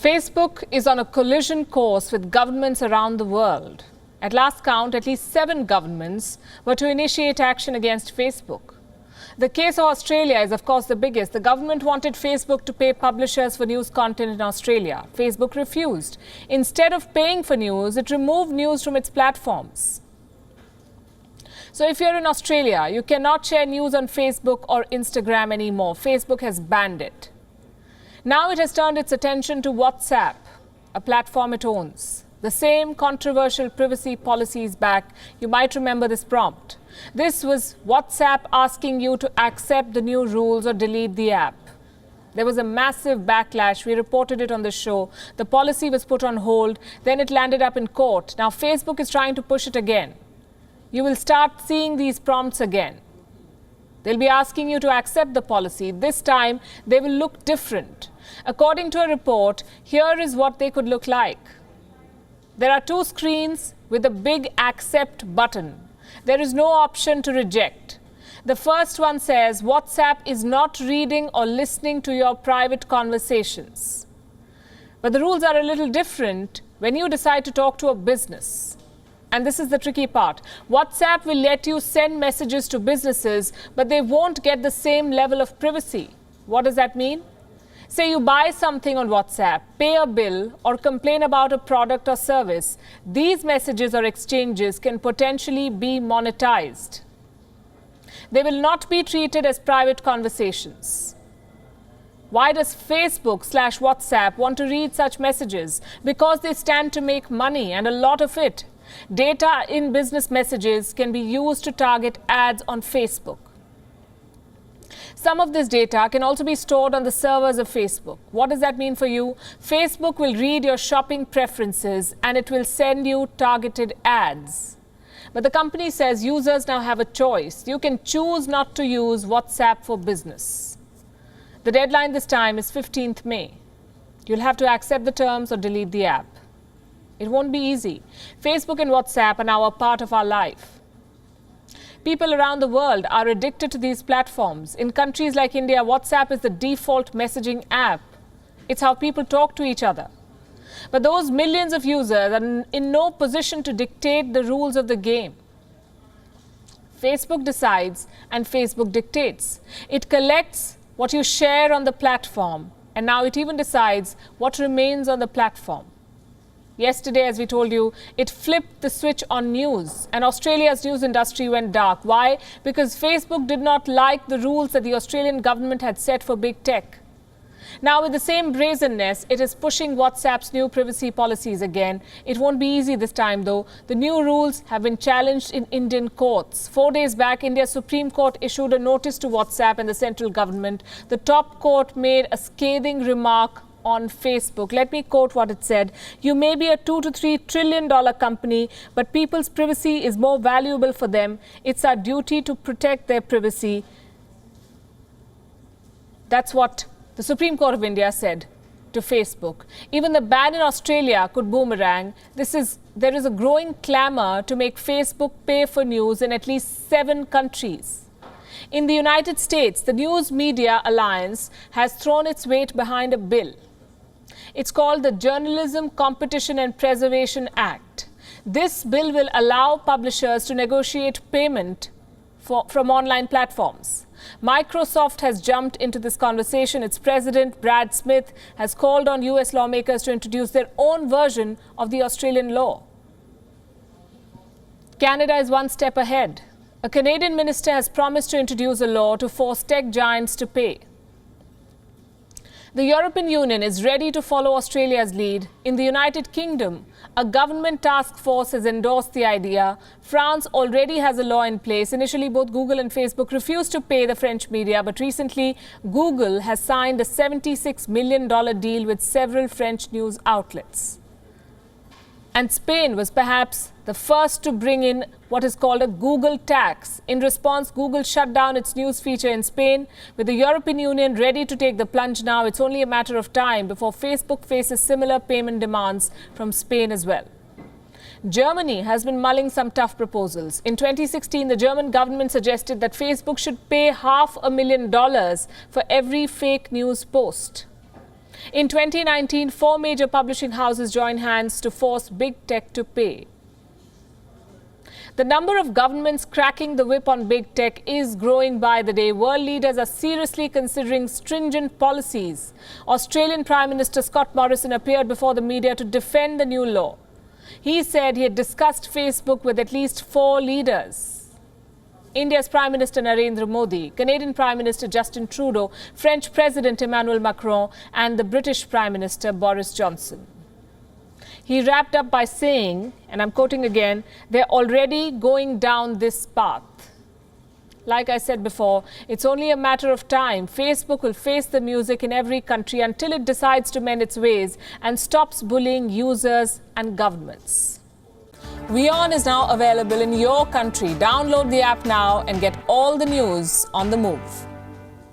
Facebook is on a collision course with governments around the world. At last count, at least 7 governments were to initiate action against Facebook. The case of Australia is, of course, the biggest. The government wanted Facebook to pay publishers for news content in Australia. Facebook refused. Instead of paying for news, it removed news from its platforms. So if you're in Australia, you cannot share news on Facebook or Instagram anymore. Facebook has banned it. Now it has turned its attention to WhatsApp, a platform it owns. The same controversial privacy policies back. You might remember this prompt. This was WhatsApp asking you to accept the new rules or delete the app. There was a massive backlash. We reported it on the show. The policy was put on hold. Then it landed up in court. Now Facebook is trying to push it again. You will start seeing these prompts again. They'll be asking you to accept the policy. This time, they will look different. According to a report, here is what they could look like. There are 2 screens with a big accept button. There is no option to reject. The first one says WhatsApp is not reading or listening to your private conversations. But the rules are a little different when you decide to talk to a business. And this is the tricky part. WhatsApp will let you send messages to businesses, but they won't get the same level of privacy. What does that mean? Say you buy something on WhatsApp, pay a bill, or complain about a product or service. These messages or exchanges can potentially be monetized. They will not be treated as private conversations. Why does Facebook/WhatsApp want to read such messages? Because they stand to make money, and a lot of it. Data in business messages can be used to target ads on Facebook. Some of this data can also be stored on the servers of Facebook. What does that mean for you? Facebook will read your shopping preferences and it will send you targeted ads. But the company says users now have a choice. You can choose not to use WhatsApp for business. The deadline this time is 15th May. You'll have to accept the terms or delete the app. It won't be easy. Facebook and WhatsApp are now a part of our life. People around the world are addicted to these platforms. In countries like India, WhatsApp is the default messaging app. It's how people talk to each other. But those millions of users are in no position to dictate the rules of the game. Facebook decides and Facebook dictates. It collects what you share on the platform, and now it even decides what remains on the platform. Yesterday, as we told you, it flipped the switch on news, and Australia's news industry went dark. Why? Because Facebook did not like the rules that the Australian government had set for big tech. Now, with the same brazenness, it is pushing WhatsApp's new privacy policies again. It won't be easy this time, though. The new rules have been challenged in Indian courts. 4 days back, India's Supreme Court issued a notice to WhatsApp and the central government. The top court made a scathing remark on Facebook. Let me quote what it said. You may be a $2 to $3 trillion company, but people's privacy is more valuable for them. It's our duty to protect their privacy. That's what the Supreme Court of India said to Facebook. Even the ban in Australia could boomerang. There is a growing clamour to make Facebook pay for news in at least 7 countries. In the United States, the News Media Alliance has thrown its weight behind a bill. It's called the Journalism Competition and Preservation Act. This bill will allow publishers to negotiate payment from online platforms. Microsoft has jumped into this conversation. Its president, Brad Smith, has called on US lawmakers to introduce their own version of the Australian law. Canada is one step ahead. A Canadian minister has promised to introduce a law to force tech giants to pay. The European Union is ready to follow Australia's lead. In the United Kingdom, a government task force has endorsed the idea. France already has a law in place. Initially, both Google and Facebook refused to pay the French media, but recently, Google has signed a $76 million deal with several French news outlets. And Spain was perhaps the first to bring in what is called a Google tax. In response, Google shut down its news feature in Spain. With the European Union ready to take the plunge now, it's only a matter of time before Facebook faces similar payment demands from Spain as well. Germany has been mulling some tough proposals. In 2016, the German government suggested that Facebook should pay $500,000 for every fake news post. In 2019, 4 major publishing houses joined hands to force big tech to pay. The number of governments cracking the whip on big tech is growing by the day. World leaders are seriously considering stringent policies. Australian Prime Minister Scott Morrison appeared before the media to defend the new law. He said he had discussed Facebook with at least 4 leaders. India's Prime Minister Narendra Modi, Canadian Prime Minister Justin Trudeau, French President Emmanuel Macron and the British Prime Minister Boris Johnson. He wrapped up by saying, and I'm quoting again, they're already going down this path. Like I said before, it's only a matter of time. Facebook will face the music in every country until it decides to mend its ways and stops bullying users and governments. WION is now available in your country. Download the app now and get all the news on the move.